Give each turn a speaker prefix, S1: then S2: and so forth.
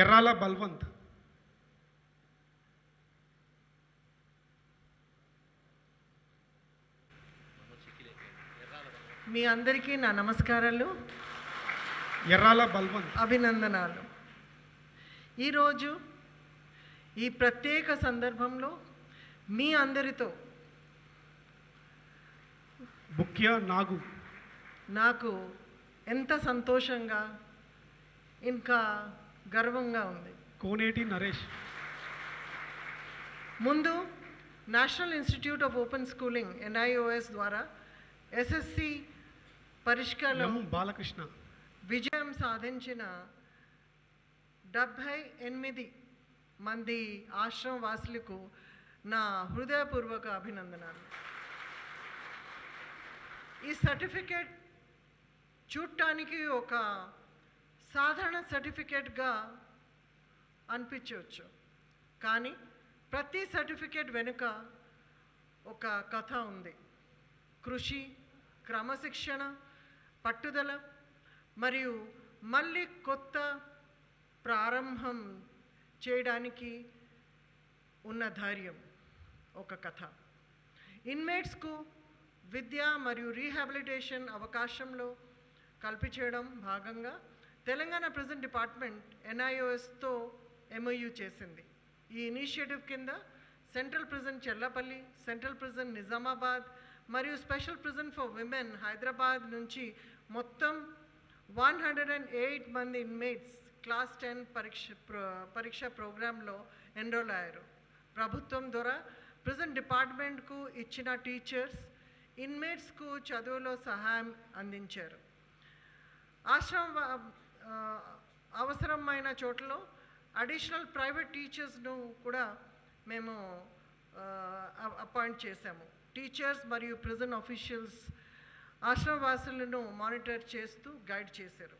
S1: ఎర్రాల బల్వంత్.
S2: మీ అందరికీ నా నమస్కారాలు,
S1: ఎర్రాల బల్వంత్.
S2: అభినందనాలు. ఈరోజు ఈ ప్రత్యేక సందర్భంలో మీ అందరితో
S1: బుక్యా నాగు
S2: నాకు ఎంత సంతోషంగా ఇంకా గర్వంగా ఉంది.
S1: కోనేటి నరేష్.
S2: ముందు national institute of open schooling NIOS ద్వారా SSC పరిష్కారం
S1: బాలకృష్ణ
S2: విజయం సాధించిన 78 మంది ఆశ్రమ వాసులకు నా హృదయపూర్వక అభినందనాలు. ఈ సర్టిఫికేట్ చూడటానికి ఒక సాధారణ సర్టిఫికేట్గా అనిపించవచ్చు, కానీ ప్రతి సర్టిఫికేట్ వెనుక ఒక కథ ఉంది. కృషి, క్రమశిక్షణ, పట్టుదల మరియు మళ్ళీ కొత్త ప్రారంభం చేయడానికి ఉన్న ధైర్యం ఒక కథ. ఇన్మేట్స్కు విద్య మరియు రీహాబిలిటేషన్ అవకాశంలో కల్పించడం భాగంగా తెలంగాణ ప్రిజన్ డిపార్ట్మెంట్ NIOSతో MOU చేసింది. ఈ ఇనిషియేటివ్ కింద central prison Cherlapalli, central prison Nizamabad మరియు special prison for women Hyderabad నుంచి మొత్తం 108 మంది ఇన్మేట్స్ క్లాస్ 10 పరీక్ష ప్రోగ్రాంలో ఎన్రోల్ అయ్యారు. ప్రభుత్వం ద్వారా ప్రిజన్ డిపార్ట్మెంట్కు ఇచ్చిన టీచర్స్ ఇన్మేట్స్కు చదువులో సహాయం అందించారు. ఆశ్రమ అవసరమైన చోట్లలో అడిషనల్ ప్రైవేట్ టీచర్స్ను కూడా మేము అపాయింట్ చేశాము. టీచర్స్ మరియు ప్రిజన్ ఆఫీషియల్స్ ఆశ్రమవాసులను మానిటర్ చేస్తూ గైడ్ చేశారు.